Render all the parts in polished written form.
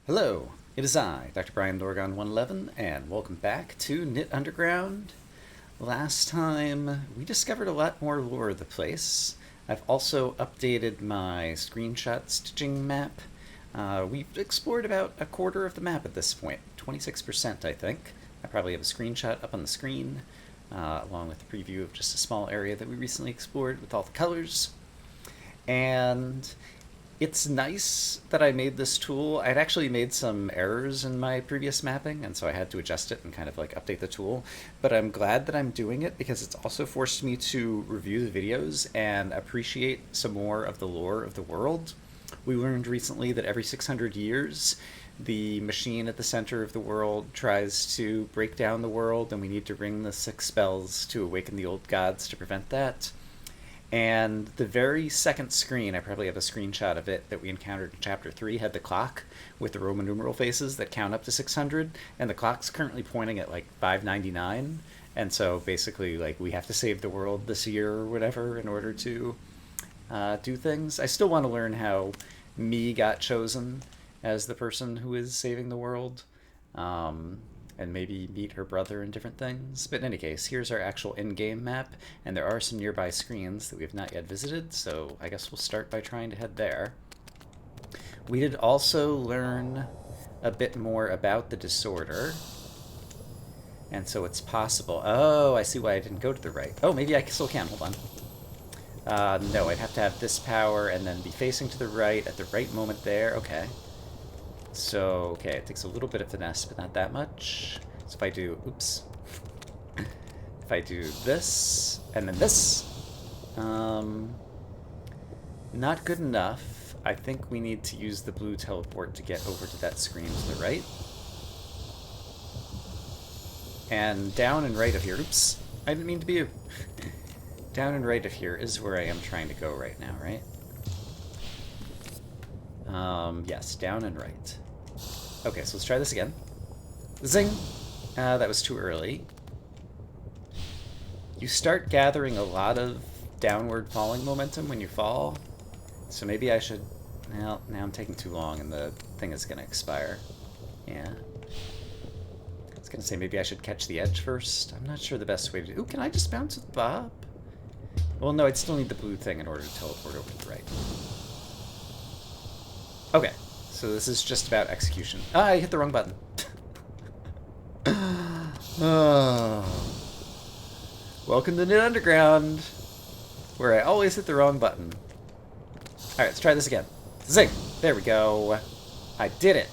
Hello, it is I, Dr. Brian Dorgon 111, and welcome back to Knytt Underground. Last time, we discovered a lot more lore of the place. I've also updated my screenshot stitching map. We've explored about a quarter of the map at this point, 26% I think. I probably have a screenshot up on the screen, along with a preview of just a small area that we recently explored with all the colors. And it's nice that I made this tool. I'd actually made some errors in my previous mapping, and so I had to adjust it and kind of like update the tool. But I'm glad that I'm doing it because it's also forced me to review the videos and appreciate some more of the lore of the world. We learned recently that every 600 years, the machine at the center of the world tries to break down the world, and we need to ring the 6 spells to awaken the old gods to prevent that. And the very second screen, I probably have a screenshot of it, that we encountered in Chapter 3, had the clock with the Roman numeral faces that count up to 600, and the clock's currently pointing at like 599, and so basically like we have to save the world this year or whatever in order to do things. I still want to learn how me got chosen as the person who is saving the world. And maybe meet her brother and different things. But in any case, here's our actual in-game map, and there are some nearby screens that we have not yet visited, so I guess we'll start by trying to head there. We did also learn a bit more about the disorder, and so it's possible... Oh, I see why I didn't go to the right. Oh, maybe I still can. Hold on. No, I'd have to have this power and then be facing to the right at the right moment there. Okay. So, okay, it takes a little bit of finesse, but not that much. So if I do, oops. If I do this, and then this, not good enough. I think we need to use the blue teleport to get over to that screen to the right. And down and right of here, oops, I didn't mean to be you. Down and right of here is where I am trying to go right now, right? Yes, down and right. Okay, so let's try this again. Zing! That was too early. You start gathering a lot of downward falling momentum when you fall. So maybe I should... Well, now I'm taking too long and the thing is going to expire. Yeah. I was going to say maybe I should catch the edge first. I'm not sure the best way to do... Ooh, can I just bounce with Bob? Well, no, I'd still need the blue thing in order to teleport over to the right. Okay, so this is just about execution. Ah, I hit the wrong button. Oh. Welcome to Knytt Underground, where I always hit the wrong button. Alright, let's try this again. Zing! There we go. I did it.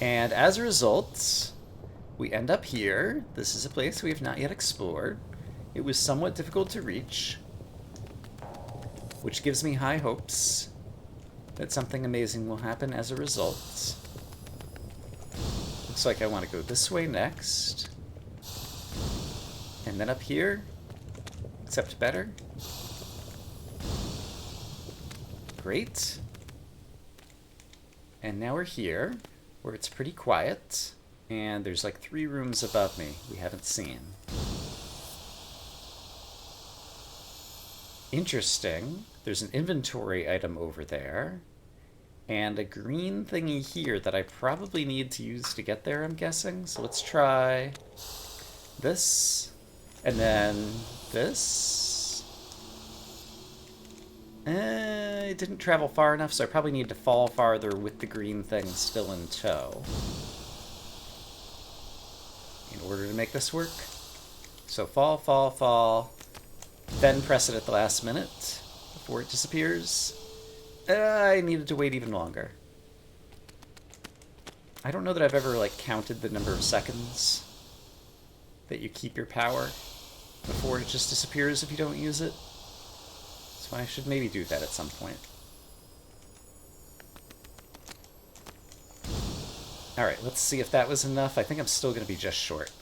And as a result, we end up here. This is a place we have not yet explored. It was somewhat difficult to reach, which gives me high hopes that something amazing will happen as a result. Looks like I want to go this way next. And then up here, except better. Great. And now we're here, where it's pretty quiet, and there's like 3 rooms above me we haven't seen. Interesting. There's an inventory item over there. And a green thingy here that I probably need to use to get there, I'm guessing. So let's try this. And then this. It didn't travel far enough, so I probably need to fall farther with the green thing still in tow in order to make this work. So fall, fall, fall. Then press it at the last minute before it disappears. I needed to wait even longer. I don't know that I've ever, like, counted the number of seconds that you keep your power before it just disappears if you don't use it. So I should maybe do that at some point. Alright, let's see if that was enough. I think I'm still going to be just short.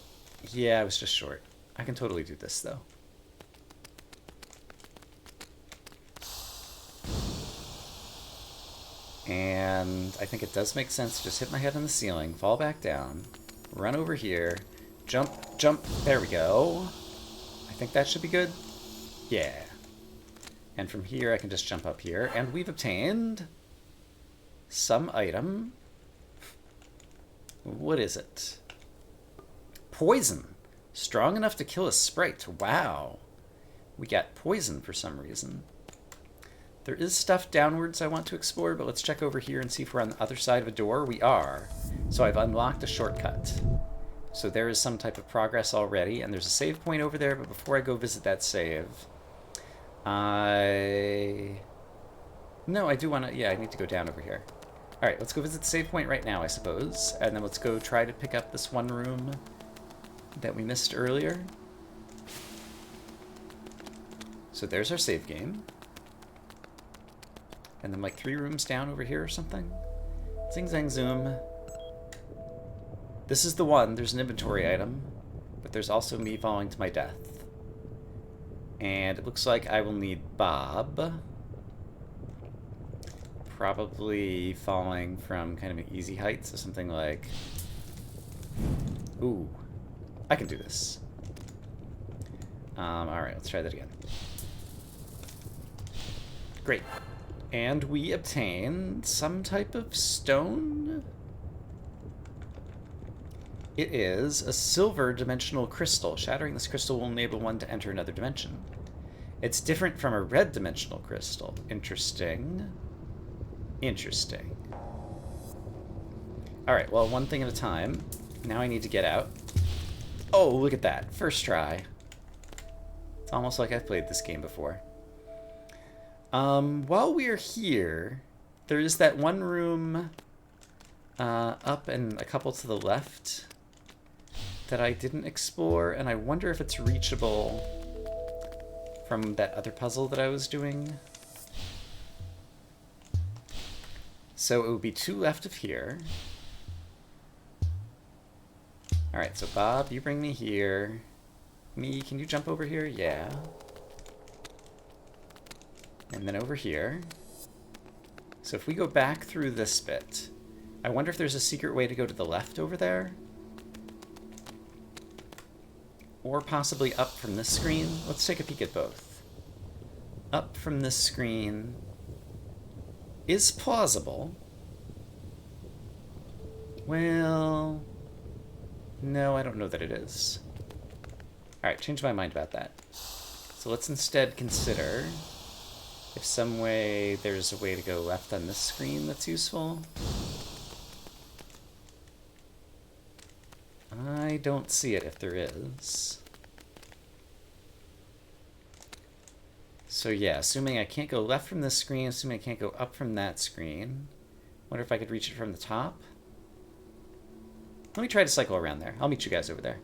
Yeah, I was just short. I can totally do this, though. And I think it does make sense to just hit my head on the ceiling, fall back down, run over here, jump, jump, there we go. I think that should be good. Yeah. And from here I can just jump up here, and we've obtained some item What is it? Poison. Strong enough to kill a sprite. Wow. We got poison for some reason. There is stuff downwards I want to explore, but let's check over here and see if we're on the other side of a door. We are. So I've unlocked a shortcut. So there is some type of progress already, and there's a save point over there, but before I go visit that save, No, I do want to... Yeah, I need to go down over here. Alright, let's go visit the save point right now, I suppose. And then let's go try to pick up this one room that we missed earlier. So there's our save game. And then like 3 rooms down over here or something. Zing, zang, zoom. This is the one. There's an inventory item. But there's also me falling to my death. And it looks like I will need Bob. Probably falling from kind of an easy height, so something like... Ooh. I can do this. Alright, let's try that again. Great. And we obtain some type of stone? It is a silver dimensional crystal. Shattering this crystal will enable one to enter another dimension. It's different from a red dimensional crystal. Interesting. Interesting. Alright, well, one thing at a time. Now I need to get out. Oh, look at that. First try. It's almost like I've played this game before. While we're here, there is that one room up and a couple to the left that I didn't explore, and I wonder if it's reachable from that other puzzle that I was doing. So it would be 2 left of here. Alright, so Bob, you bring me here. Me, can you jump over here? Yeah. And then over here. So if we go back through this bit, I wonder if there's a secret way to go to the left over there? Or possibly up from this screen. Let's take a peek at both. Up from this screen is plausible. Well, no, I don't know that it is. Alright, change my mind about that. So let's instead consider if some way there's a way to go left on this screen that's useful. I don't see it if there is. So yeah, assuming I can't go left from this screen, assuming I can't go up from that screen. Wonder if I could reach it from the top? Let me try to cycle around there. I'll meet you guys over there.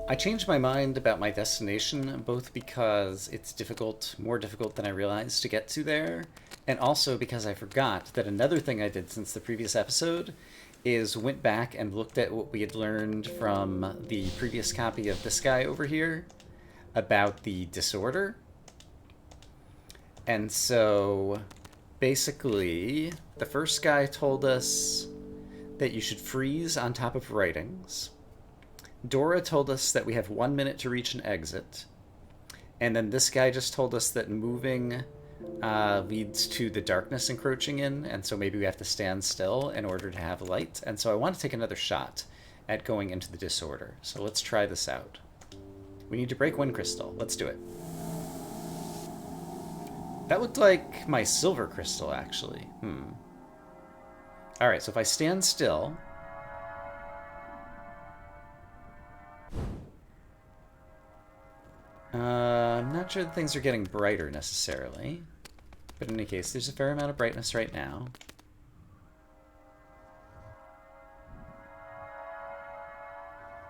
I changed my mind about my destination, both because it's difficult, more difficult than I realized to get to there, and also because I forgot that another thing I did since the previous episode is went back and looked at what we had learned from the previous copy of this guy over here about the disorder. And so basically the first guy told us that you should freeze on top of writings. Dora told us that we have 1 minute to reach an exit. And then this guy just told us that moving leads to the darkness encroaching in, and so maybe we have to stand still in order to have light. And so I want to take another shot at going into the disorder. So let's try this out. We need to break one crystal. Let's do it. That looked like my silver crystal, actually. Alright, so if I stand still... I'm not sure that things are getting brighter, necessarily. But in any case, there's a fair amount of brightness right now.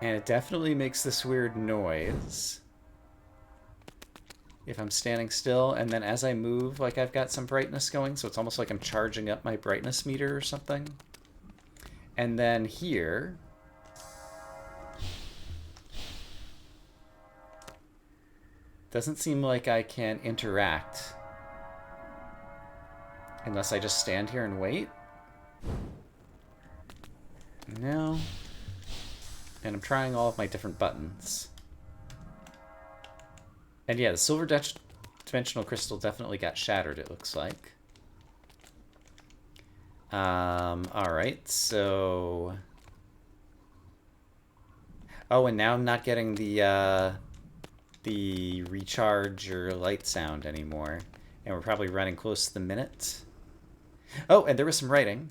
And it definitely makes this weird noise if I'm standing still, and then as I move, like I've got some brightness going, so it's almost like I'm charging up my brightness meter or something. And then here... doesn't seem like I can interact unless I just stand here and wait. No. And I'm trying all of my different buttons. And yeah, the silver dimensional crystal definitely got shattered, it looks like. Alright, so... Oh, and now I'm not getting the recharge or light sound anymore. And we're probably running close to the minute. Oh, and there was some writing.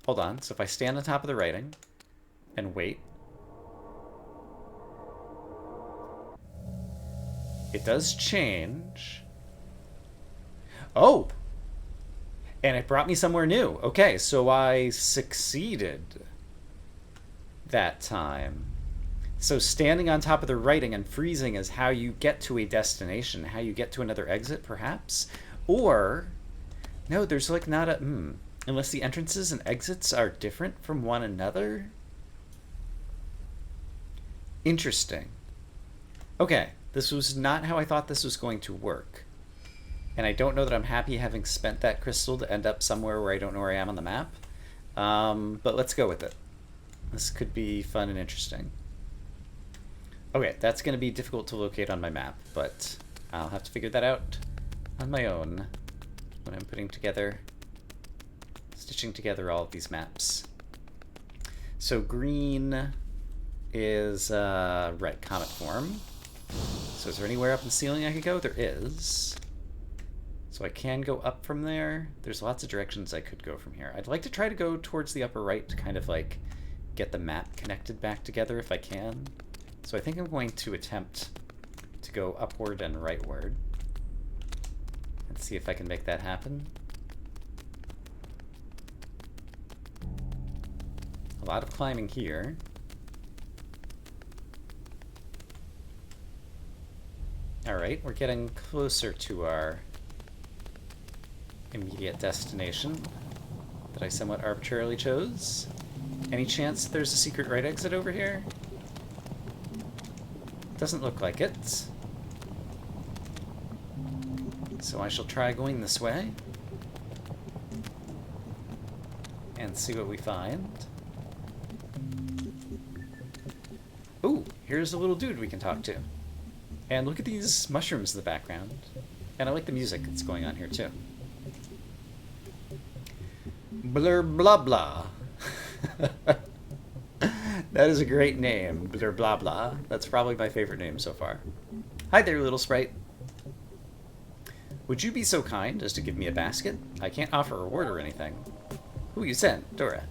Hold on. So if I stand on top of the writing and wait, it does change. Oh! And it brought me somewhere new. Okay, so I succeeded that time. So standing on top of the writing and freezing is how you get to a destination, how you get to another exit, perhaps? Or, no, there's like not a... unless the entrances and exits are different from one another? Interesting. Okay, this was not how I thought this was going to work. And I don't know that I'm happy having spent that crystal to end up somewhere where I don't know where I am on the map. But let's go with it. This could be fun and interesting. Okay, that's going to be difficult to locate on my map, but I'll have to figure that out on my own when I'm stitching together all of these maps. So green is, right, comet form. So is there anywhere up in the ceiling I could go? There is. So I can go up from there. There's lots of directions I could go from here. I'd like to try to go towards the upper right to kind of like get the map connected back together if I can. So I think I'm going to attempt to go upward and rightward and see if I can make that happen. A lot of climbing here. Alright, we're getting closer to our immediate destination that I somewhat arbitrarily chose. Any chance there's a secret right exit over here? Doesn't look like it. So I shall try going this way and see what we find. Ooh, here's a little dude we can talk to. And look at these mushrooms in the background. And I like the music that's going on here too. Blur blah blah. That is a great name, Blur blah blah. That's probably my favorite name so far. Hi there, little sprite. Would you be so kind as to give me a basket? I can't offer a reward or anything. Who you sent? Dora.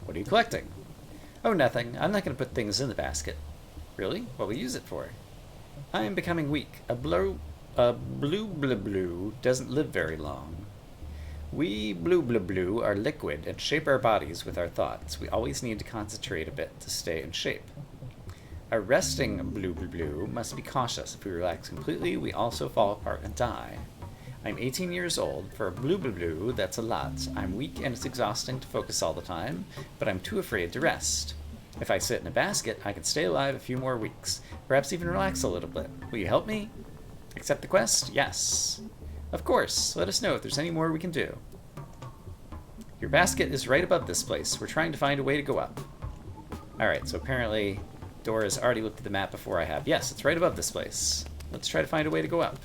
What are you collecting? Oh, nothing. I'm not going to put things in the basket. Really? What will you use it for? I am becoming weak. A blue blue doesn't live very long. We blue are liquid and shape our bodies with our thoughts. We always need to concentrate a bit to stay in shape. A resting blue must be cautious. If we relax completely, we also fall apart and die. I'm 18 years old. For a blue, that's a lot. I'm weak and it's exhausting to focus all the time, but I'm too afraid to rest. If I sit in a basket, I can stay alive a few more weeks, perhaps even relax a little bit. Will you help me? Accept the quest? Yes. Of course. Let us know if there's any more we can do. Your basket is right above this place. We're trying to find a way to go up. Alright, so apparently Dora's already looked at the map before I have. Yes, it's right above this place. Let's try to find a way to go up.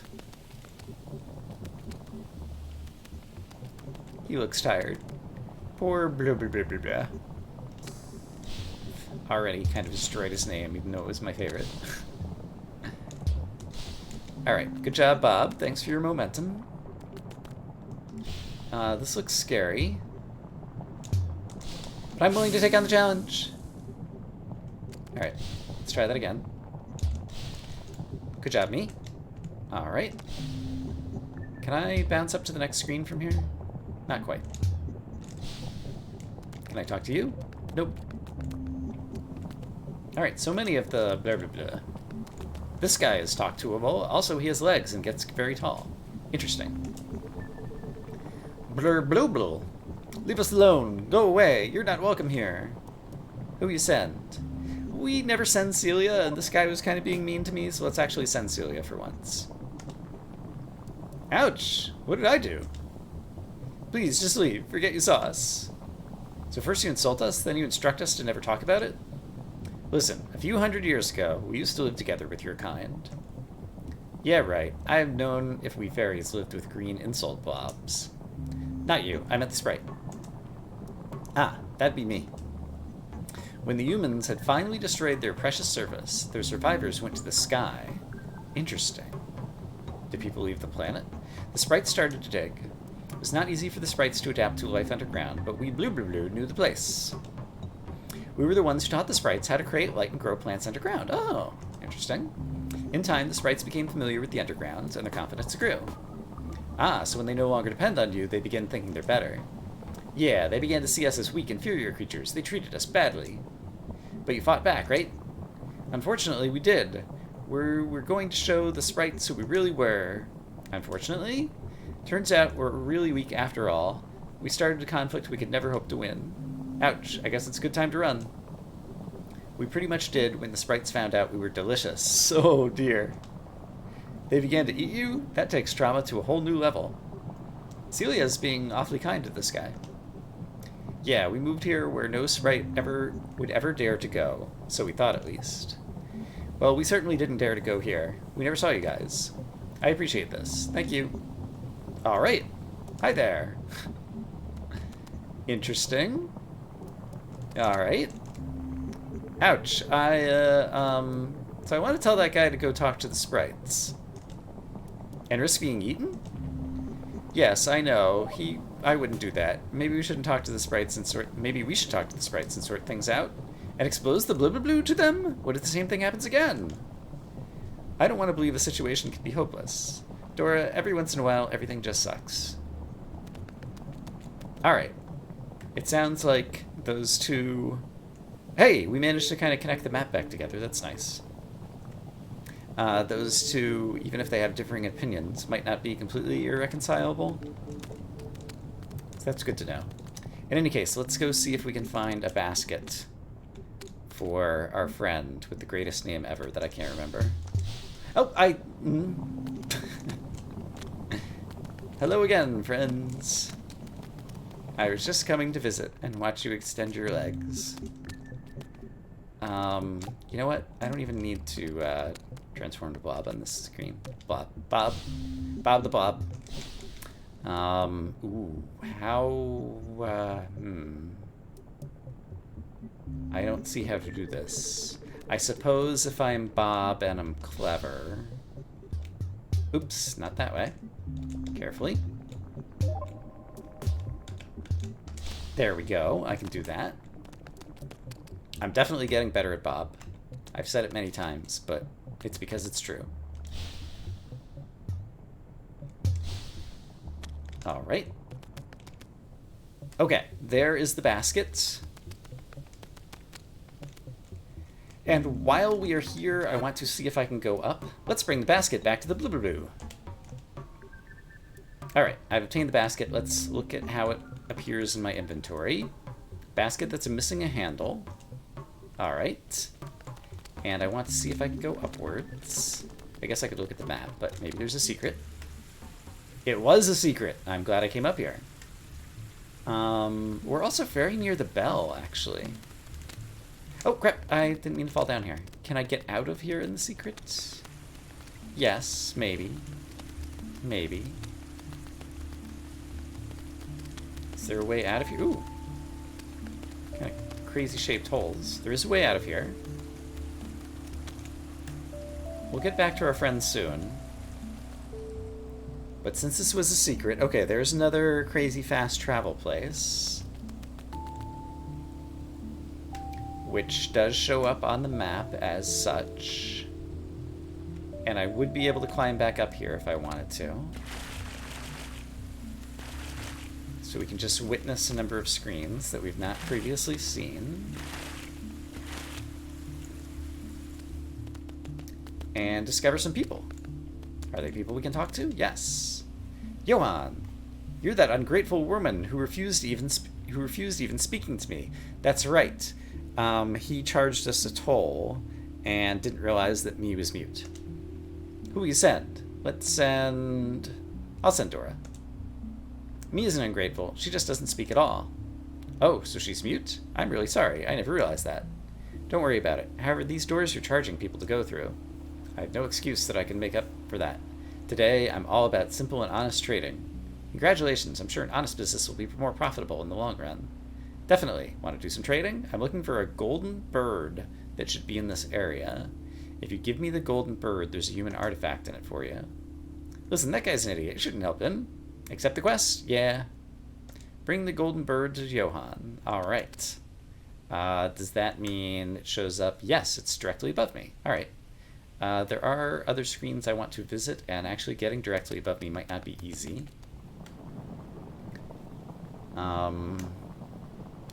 He looks tired. Poor blah blah blah blah blah. Already kind of destroyed his name, even though it was my favorite. Alright, good job, Bob. Thanks for your momentum. This looks scary. But I'm willing to take on the challenge. Alright, let's try that again. Good job, me. Alright. Can I bounce up to the next screen from here? Not quite. Can I talk to you? Nope. Alright, so many of the blah blah blah. This guy is talk toable. Also, he has legs and gets very tall. Interesting. Blur blue blue. Leave us alone. Go away. You're not welcome here. Who you send? We never send Celia, and this guy was kind of being mean to me, so let's actually send Celia for once. Ouch! What did I do? Please, just leave. Forget you saw us. So first you insult us, then you instruct us to never talk about it? Listen, a few hundred years ago, we used to live together with your kind. Yeah, right. I have known if we fairies lived with green insult blobs. Not you. I meant the sprite. Ah, that'd be me. When the humans had finally destroyed their precious surface, their survivors went to the sky. Interesting. Did people leave the planet? The sprites started to dig. It was not easy for the sprites to adapt to life underground, but we Blue Blue Blue knew the place. We were the ones who taught the sprites how to create, light, and grow plants underground. Oh, interesting. In time, the sprites became familiar with the underground, and their confidence grew. Ah, so when they no longer depend on you, they begin thinking they're better. Yeah, they began to see us as weak, inferior creatures. They treated us badly. But you fought back, right? Unfortunately, we did. We're going to show the sprites who we really were. Unfortunately, turns out we're really weak after all. We started a conflict we could never hope to win. Ouch, I guess it's a good time to run. We pretty much did when the sprites found out we were delicious. Oh dear. They began to eat you? That takes trauma to a whole new level. Celia's being awfully kind to this guy. Yeah, we moved here where no sprite would ever dare to go. So we thought, at least. Well, we certainly didn't dare to go here. We never saw you guys. I appreciate this. Thank you. Alright. Hi there. Interesting. Alright. Ouch. So I want to tell that guy to go talk to the sprites. And risk being eaten? Yes, I know. I wouldn't do that. Maybe we shouldn't talk to the sprites and sort... Maybe we should talk to the sprites and sort things out. And expose the blue blue blue to them? What if the same thing happens again? I don't want to believe a situation could be hopeless. Dora, every once in a while, everything just sucks. Alright. It sounds like those two... Hey, we managed to kind of connect the map back together. That's nice. Those two, even if they have differing opinions, might not be completely irreconcilable. So that's good to know. In any case, let's go see if we can find a basket for our friend with the greatest name ever that I can't remember. Oh, Hello again, friends. I was just coming to visit and watch you extend your legs. You know what? I don't even need to transform to Blob on this screen. Blob. Bob the Blob. Ooh, how, I don't see how to do this. I suppose if I'm Bob and I'm clever... Oops, not that way. Carefully. There we go. I can do that. I'm definitely getting better at Bob. I've said it many times, but it's because it's true. All right. Okay, there is the basket. And while we are here, I want to see if I can go up. Let's bring the basket back to the blue blue blue. All right, I've obtained the basket. Let's look at how it appears in my inventory. Basket that's missing a handle. All right. And I want to see if I can go upwards. I guess I could look at the map, but maybe there's a secret. It was a secret. I'm glad I came up here. We're also very near the bell, actually. Oh, crap. I didn't mean to fall down here. Can I get out of here in the secret? Yes, maybe. Maybe. Is there a way out of here? Ooh. Kind of crazy shaped holes. There is a way out of here. We'll get back to our friends soon. But since this was a secret... Okay, there's another crazy fast travel place. Which does show up on the map as such. And I would be able to climb back up here if I wanted to. So we can just witness a number of screens that we've not previously seen. And discover some people. Are they people we can talk to? Yes. Johan, you're that ungrateful woman who refused even speaking to me. That's right. He charged us a toll and didn't realize that me was mute. Who will you send? Let's send... I'll send Dora. Me isn't ungrateful. She just doesn't speak at all. Oh, so she's mute? I'm really sorry. I never realized that. Don't worry about it. However, these doors you're charging people to go through. I have no excuse that I can make up for that. Today, I'm all about simple and honest trading. Congratulations. I'm sure an honest business will be more profitable in the long run. Definitely. Want to do some trading? I'm looking for a golden bird that should be in this area. If you give me the golden bird, there's a human artifact in it for you. Listen, that guy's an idiot. Shouldn't help him. Accept the quest? Yeah. Bring the golden bird to Johan. Alright. Does that mean it shows up? Yes, it's directly above me. Alright. There are other screens I want to visit, and actually getting directly above me might not be easy.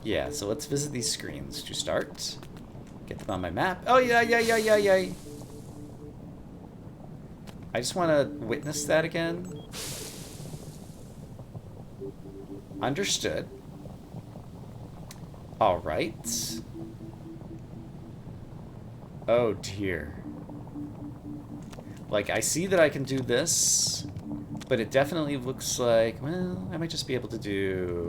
Yeah, so let's visit these screens to start. Get them on my map. Oh, yeah. I just want to witness that again. Understood. All right. Oh, dear. Like, I see that I can do this, but it definitely looks like, well, I might just be able to do...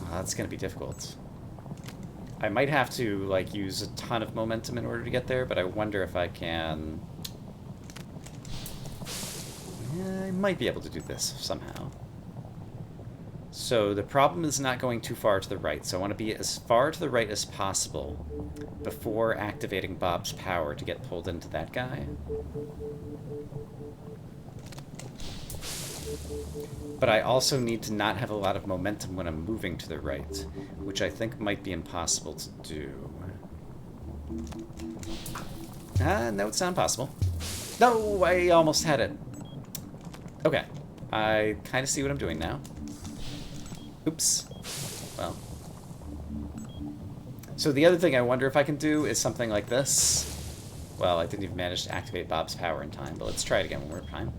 Oh, that's going to be difficult. I might have to, like, use a ton of momentum in order to get there, but I wonder if I can... Yeah, I might be able to do this somehow. So the problem is not going too far to the right, so I want to be as far to the right as possible before activating Bob's power to get pulled into that guy. But I also need to not have a lot of momentum when I'm moving to the right, which I think might be impossible to do. No, it's not impossible. No, I almost had it. Okay, I kind of see what I'm doing now. Oops. Well. So the other thing I wonder if I can do is something like this. Well, I didn't even manage to activate Bob's power in time, but let's try it again one more time.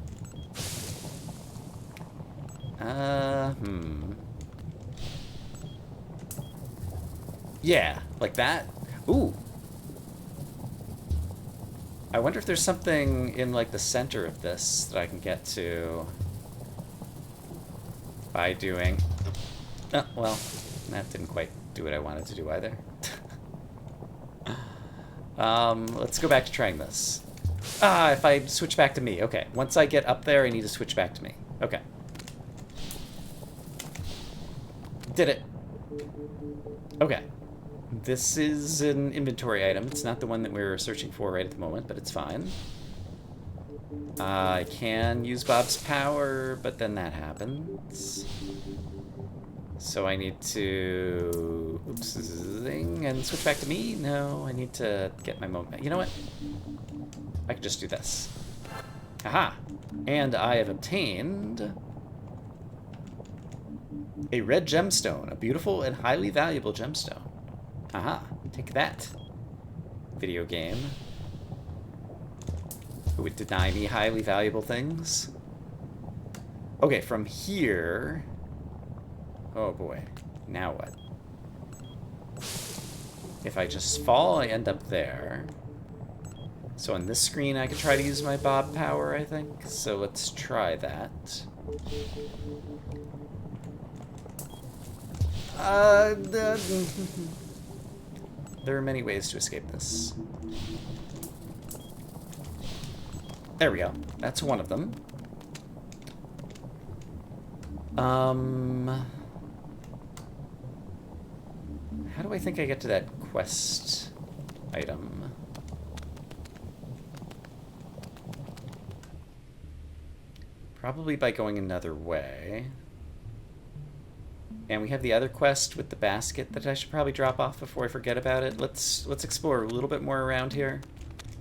Yeah, like that. Ooh. I wonder if there's something in, like, the center of this that I can get to by doing... Oh, well, that didn't quite do what I wanted to do either. Let's go back to trying this. If I switch back to me. Okay, once I get up there, I need to switch back to me. Okay. Did it. Okay. This is an inventory item. It's not the one that we're searching for right at the moment, but it's fine. I can use Bob's power, but then that happens. So I need to... Oops, zing, and switch back to me? No, I need to get my moment. You know what? I can just do this. Aha! And I have obtained... a red gemstone. A beautiful and highly valuable gemstone. Aha, take that. Video game. Who would deny me highly valuable things? Okay, from here... Oh boy, now what? If I just fall, I end up there. So on this screen, I could try to use my Bob power, I think. So let's try that. There are many ways to escape this. There we go. That's one of them. How do I think I get to that quest item? Probably by going another way. And we have the other quest with the basket that I should probably drop off before I forget about it. Let's explore a little bit more around here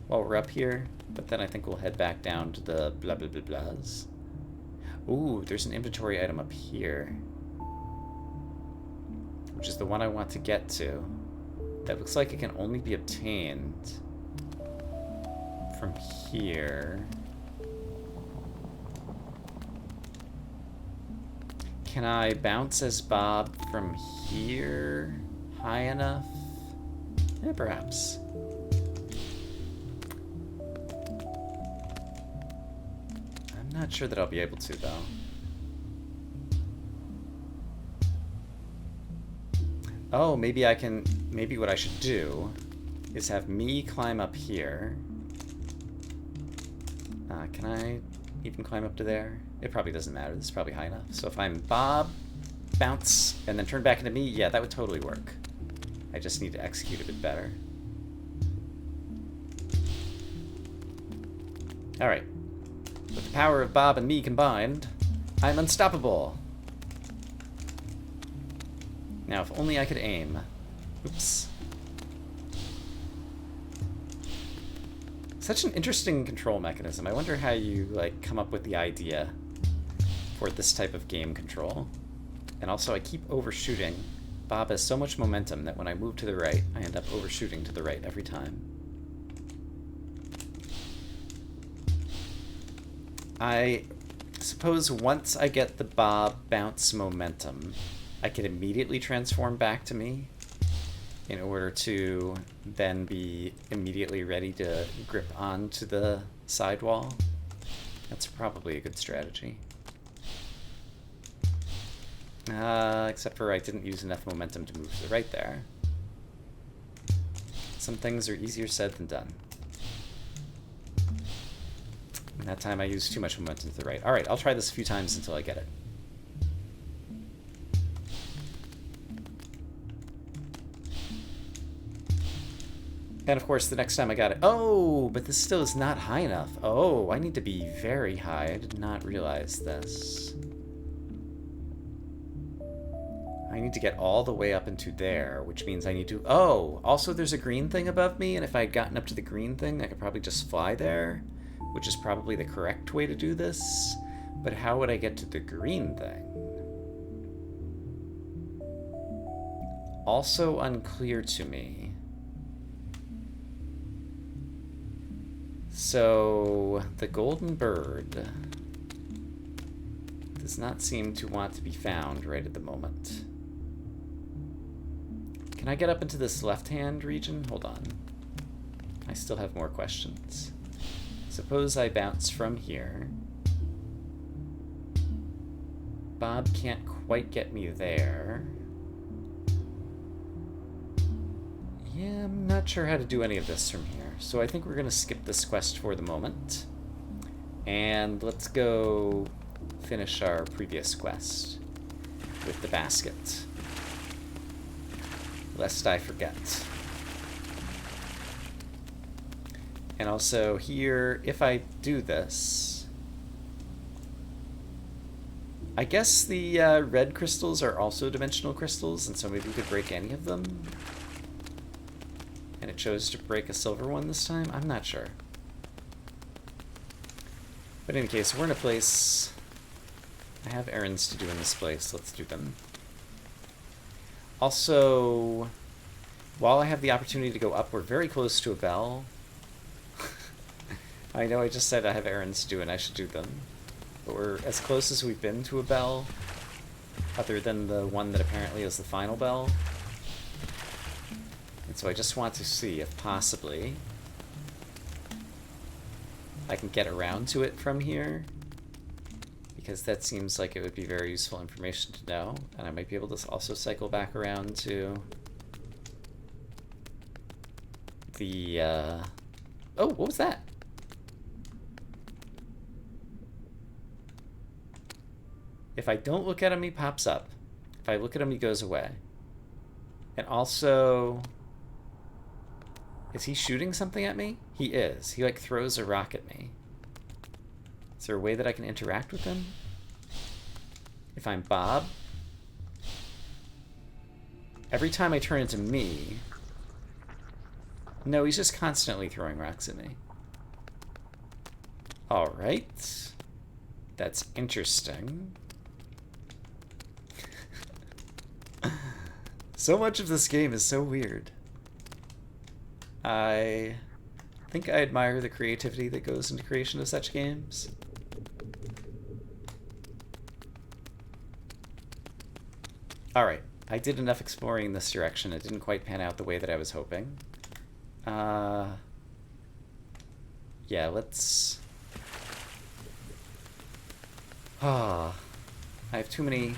while we're up here. But then I think we'll head back down to the blah blah blah blahs. Ooh, there's an inventory item up here, which is the one I want to get to. That looks like it can only be obtained from here. Can I bounce as Bob from here high enough? Yeah, perhaps. I'm not sure that I'll be able to, though. Oh, maybe I can... Maybe what I should do is have me climb up here. Can I even climb up to there? It probably doesn't matter. This is probably high enough. So if I'm Bob, bounce, and then turn back into me, yeah, that would totally work. I just need to execute a bit better. Alright. With the power of Bob and me combined, I'm unstoppable. Now, if only I could aim. Oops. Such an interesting control mechanism. I wonder how you, like, come up with the idea for this type of game control. And also, I keep overshooting. Bob has so much momentum that when I move to the right, I end up overshooting to the right every time. I suppose once I get the Bob bounce momentum, I can immediately transform back to me in order to then be immediately ready to grip onto the sidewall. That's probably a good strategy. Except for I didn't use enough momentum to move to the right there. Some things are easier said than done. And that time I used too much momentum to the right. Alright, I'll try this a few times until I get it. And of course, the next time I got it... Oh, but this still is not high enough. Oh, I need to be very high. I did not realize this. I need to get all the way up into there, which means I need to... Oh, also there's a green thing above me, and if I had gotten up to the green thing, I could probably just fly there, which is probably the correct way to do this. But how would I get to the green thing? Also unclear to me. So, the golden bird does not seem to want to be found right at the moment. Can I get up into this left-hand region? Hold on. I still have more questions. Suppose I bounce from here. Bob can't quite get me there. Yeah, I'm not sure how to do any of this from here. So I think we're going to skip this quest for the moment. And let's go finish our previous quest with the basket. Lest I forget. And also here, if I do this, I guess the red crystals are also dimensional crystals, and so maybe we could break any of them. And it chose to break a silver one this time? I'm not sure. But in any case, we're in a place... I have errands to do in this place. Let's do them. Also, while I have the opportunity to go up, we're very close to a bell. I know I just said I have errands to do and I should do them. But we're as close as we've been to a bell, other than the one that apparently is the final bell. And so I just want to see if possibly I can get around to it from here, because that seems like it would be very useful information to know, and I might be able to also cycle back around to the, oh, what was that? If I don't look at him, he pops up. If I look at him, he goes away. And also... Is he shooting something at me? He is. He, like, throws a rock at me. Is there a way that I can interact with him? If I'm Bob? Every time I turn into me... No, he's just constantly throwing rocks at me. Alright. That's interesting. So much of this game is so weird. I think I admire the creativity that goes into creation of such games. Alright, I did enough exploring in this direction. It didn't quite pan out the way that I was hoping. Yeah, let's... I have too many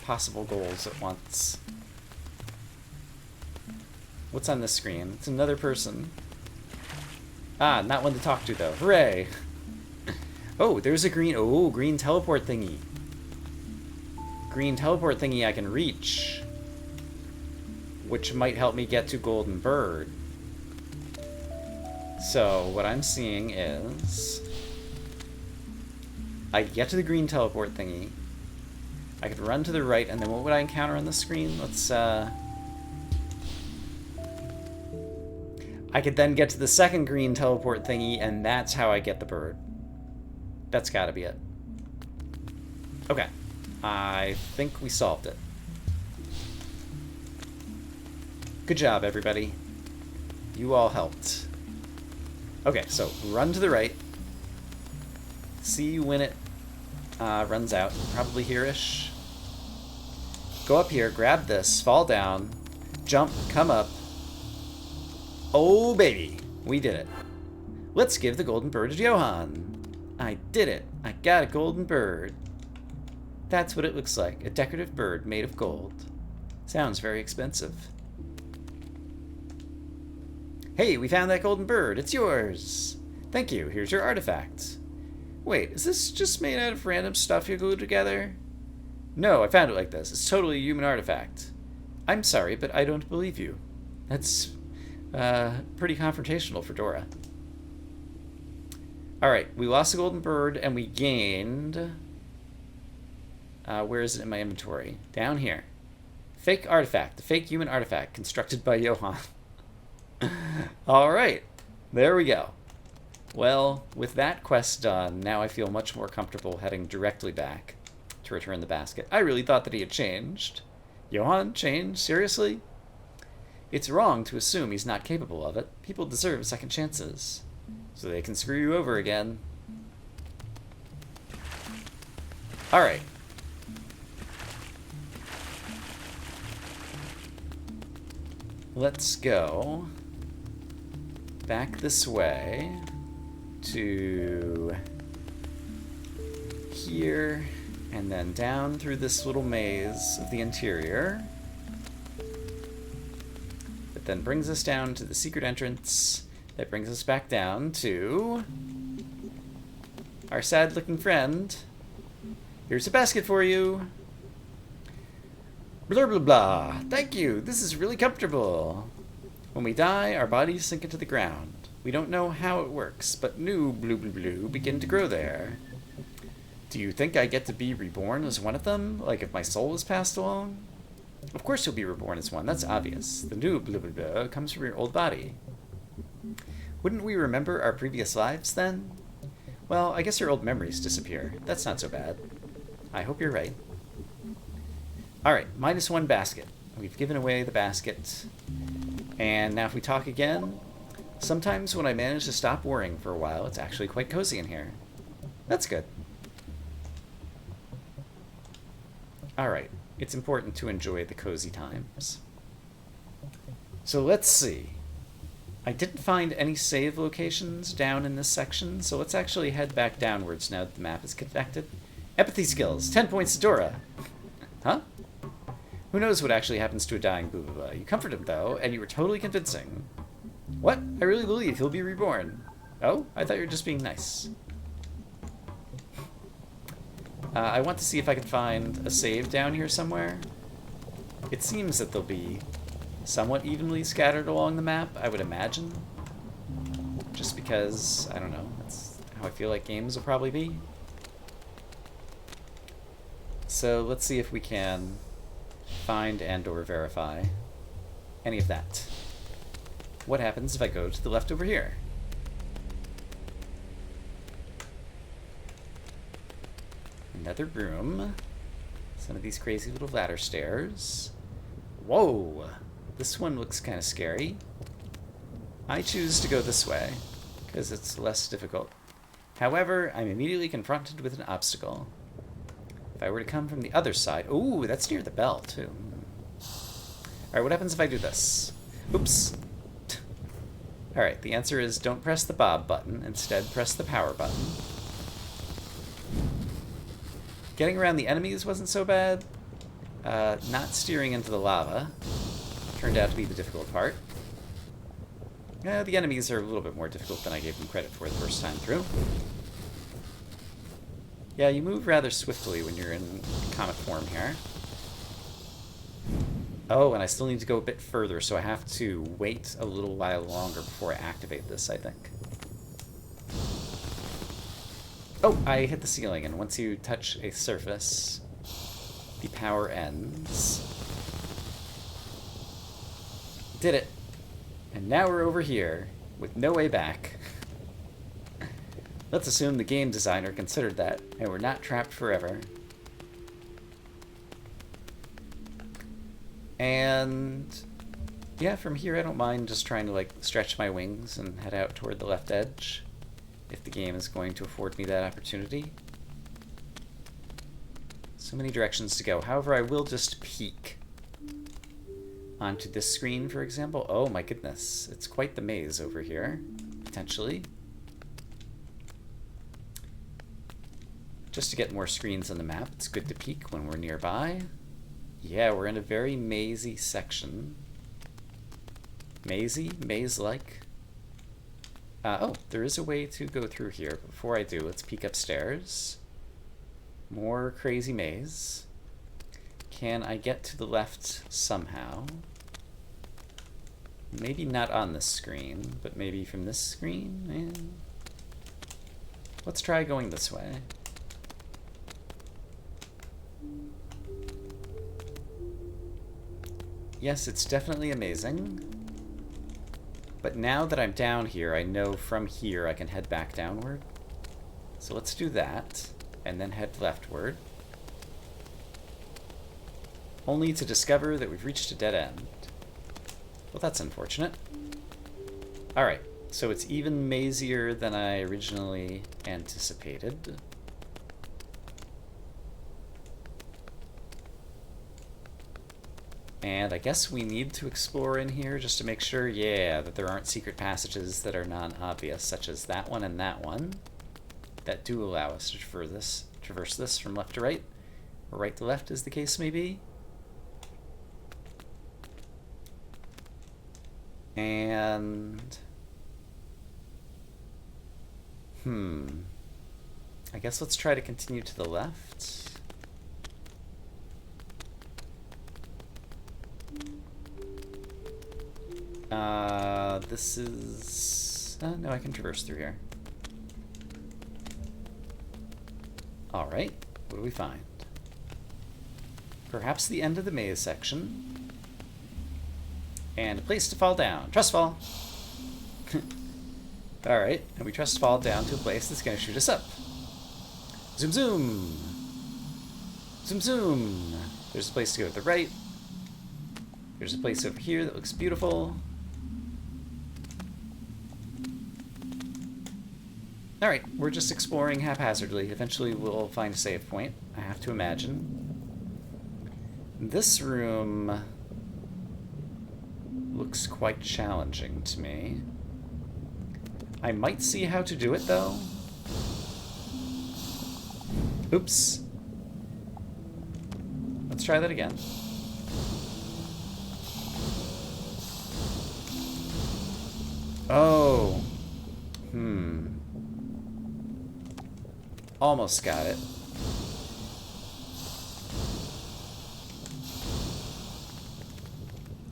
possible goals at once. What's on this screen? It's another person. Ah, not one to talk to, though. Hooray! Oh, there's a green... Oh, green teleport thingy. green teleport thingy I can reach, which might help me get to Golden Bird. So what I'm seeing is I get to the green teleport thingy. I could run to the right, and then what would I encounter on the screen? Let's, I could then get to the second green teleport thingy, and that's how I get the bird. That's gotta be it. Okay. I think we solved it. Good job, everybody. You all helped. Okay, so run to the right. See when it runs out. Probably here-ish. Go up here, grab this, fall down, jump, come up. Oh, baby. We did it. Let's give the golden bird to Johan. I did it. I got a golden bird. That's what it looks like. A decorative bird made of gold. Sounds very expensive. Hey, we found that golden bird. It's yours. Thank you. Here's your artifact. Wait, is this just made out of random stuff you glued together? No, I found it like this. It's totally a human artifact. I'm sorry, but I don't believe you. That's pretty confrontational for Dora. Alright, we lost the golden bird and we gained... where is it in my inventory? Down here. Fake artifact. The fake human artifact constructed by Johan. Alright, there we go. Well, with that quest done, now I feel much more comfortable heading directly back to return the basket. I really thought that he had changed. Johan changed? Seriously? It's wrong to assume he's not capable of it. People deserve second chances, so they can screw you over again. Alright. Let's go back this way to here, and then down through this little maze of the interior. That then brings us down to the secret entrance that brings us back down to our sad-looking friend. Here's a basket for you. Blah, blah, blah. Thank you. This is really comfortable. When we die, our bodies sink into the ground. We don't know how it works, but new blue blue blue begin to grow there. Do you think I get to be reborn as one of them? Like if my soul is passed along? Of course you'll be reborn as one. That's obvious. The new blue blue blue comes from your old body. Wouldn't we remember our previous lives then? Well, I guess your old memories disappear. That's not so bad. I hope you're right. Alright, -1 basket. We've given away the basket. And now if we talk again, sometimes when I manage to stop worrying for a while, it's actually quite cozy in here. That's good. Alright, it's important to enjoy the cozy times. So let's see. I didn't find any save locations down in this section, so let's actually head back downwards now that the map is connected. Empathy skills, 10 points to Dora. Huh? Who knows what actually happens to a dying blah blah blah. You comfort him, though, and you were totally convincing. What? I really believe he'll be reborn. Oh? I thought you were just being nice. I want to see if I can find a save down here somewhere. It seems that they'll be somewhat evenly scattered along the map, I would imagine. Just because, I don't know, that's how I feel like games will probably be. So let's see if we can find and/or verify any of that. What happens if I go to the left over here? Another room. Some of these crazy little ladder stairs. Whoa! This one looks kind of scary. I choose to go this way, because it's less difficult. However, I'm immediately confronted with an obstacle. If I were to come from the other side... Ooh, that's near the bell, too. Alright, what happens if I do this? Oops. Alright, the answer is don't press the Bob button. Instead, press the power button. Getting around the enemies wasn't so bad. Not steering into the lava turned out to be the difficult part. The enemies are a little bit more difficult than I gave them credit for the first time through. Yeah, you move rather swiftly when you're in comet form here. Oh, and I still need to go a bit further, so I have to wait a little while longer before I activate this, I think. Oh, I hit the ceiling, and once you touch a surface, the power ends. Did it. And now we're over here, with no way back. Let's assume the game designer considered that, and we're not trapped forever. And yeah, from here I don't mind just trying to like stretch my wings and head out toward the left edge, if the game is going to afford me that opportunity. So many directions to go. However, I will just peek onto this screen, for example. Oh my goodness, it's quite the maze over here, potentially. Just to get more screens on the map, it's good to peek when we're nearby. Yeah, we're in a very mazy section. Mazy? Maze-like? Oh, there is a way to go through here. Before I do, let's peek upstairs. More crazy maze. Can I get to the left somehow? Maybe not on this screen, but maybe from this screen? Eh. Let's try going this way. Yes, it's definitely amazing. But now that I'm down here, I know from here I can head back downward. So let's do that, and then head leftward. Only to discover that we've reached a dead end. Well, that's unfortunate. Alright, so it's even mazier than I originally anticipated. And I guess we need to explore in here just to make sure, yeah, that there aren't secret passages that are non-obvious, such as that one and that one, that do allow us to traverse this from left to right, or right to left, as the case may be. And... I guess let's try to continue to the left. This is... no, I can traverse through here. Alright, what do we find? Perhaps the end of the maze section. And a place to fall down. Trust fall! Alright, and we trust fall down to a place that's gonna shoot us up. Zoom zoom! Zoom zoom! There's a place to go to the right. There's a place over here that looks beautiful. Alright, we're just exploring haphazardly. Eventually we'll find a save point, I have to imagine. This room looks quite challenging to me. I might see how to do it, though. Oops. Let's try that again. Oh. Almost got it.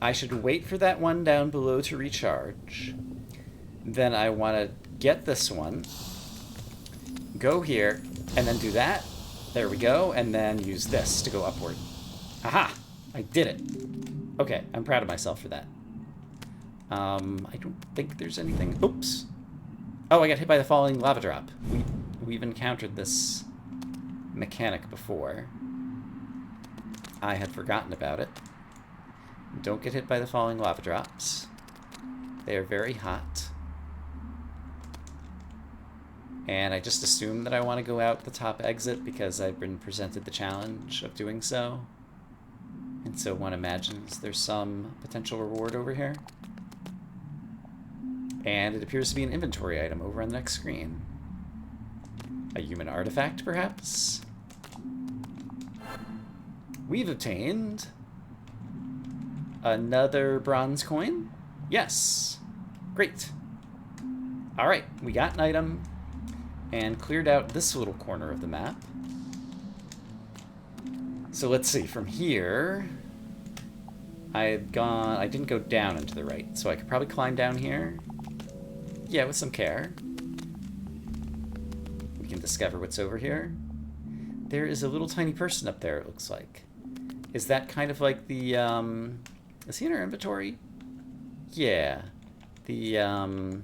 I should wait for that one down below to recharge. Then I want to get this one, go here, and then do that. There we go, and then use this to go upward. Aha! I did it. Okay, I'm proud of myself for that. I don't think there's anything... Oops! Oh, I got hit by the falling lava drop. We've encountered this mechanic before. I had forgotten about it. Don't get hit by the falling lava drops. They are very hot. And I just assume that I want to go out the top exit because I've been presented the challenge of doing so. And so one imagines there's some potential reward over here. And it appears to be an inventory item over on the next screen. A human artifact, perhaps? We've obtained another bronze coin? Yes. Great. Alright, we got an item and cleared out this little corner of the map. So let's see, from here, I didn't go down and to the right, so I could probably climb down here. Yeah, with some care. We can discover what's over here. There is a little tiny person up there, it looks like. Is that kind of like the, is he in our inventory? Yeah. This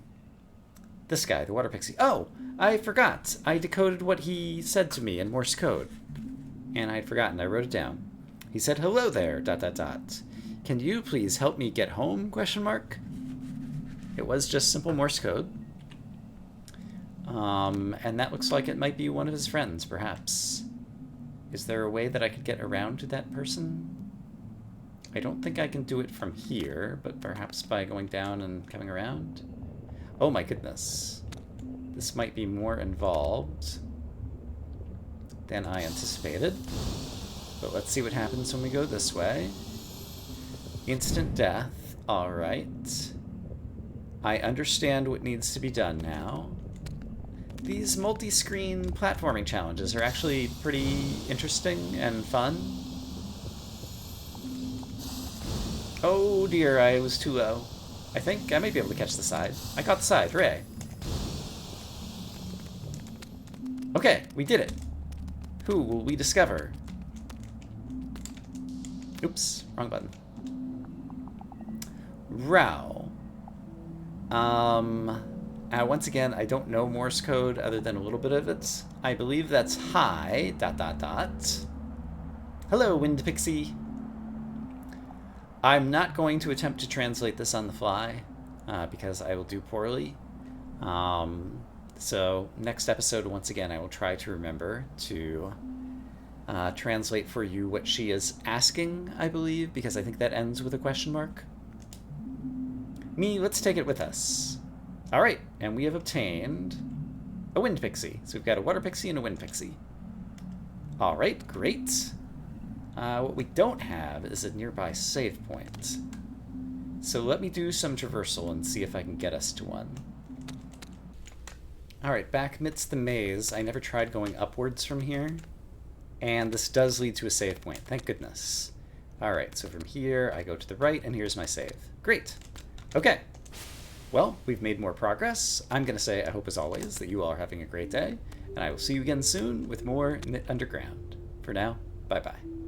guy, the water pixie. Oh, I forgot. I decoded what he said to me in Morse code. And I'd forgotten. I wrote it down. He said, "Hello there, ... Can you please help me get home, question mark?" It was just simple Morse code. And that looks like it might be one of his friends, perhaps. Is there a way that I could get around to that person? I don't think I can do it from here, but perhaps by going down and coming around. Oh my goodness. This might be more involved than I anticipated. But let's see what happens when we go this way. Instant death. Alright. I understand what needs to be done now. These multi-screen platforming challenges are actually pretty interesting and fun. Oh dear, I was too low. I think I might be able to catch the side. I caught the side, hooray. Okay, we did it. Who will we discover? Oops, wrong button. Rao. Once again, I don't know Morse code other than a little bit of it. I believe that's hi, ... Hello, Wind Pixie. I'm not going to attempt to translate this on the fly, because I will do poorly. So next episode, once again, I will try to remember to translate for you what she is asking, I believe, because I think that ends with a question mark. Me, let's take it with us. All right, and we have obtained a Wind Pixie. So we've got a Water Pixie and a Wind Pixie. All right, great. What we don't have is a nearby save point. So let me do some traversal and see if I can get us to one. Alright, back amidst the maze. I never tried going upwards from here. And this does lead to a save point, thank goodness. Alright, so from here, I go to the right, and here's my save. Great. Okay. Well, we've made more progress. I'm going to say, I hope as always, that you all are having a great day, and I will see you again soon with more Knytt Underground. For now, bye-bye.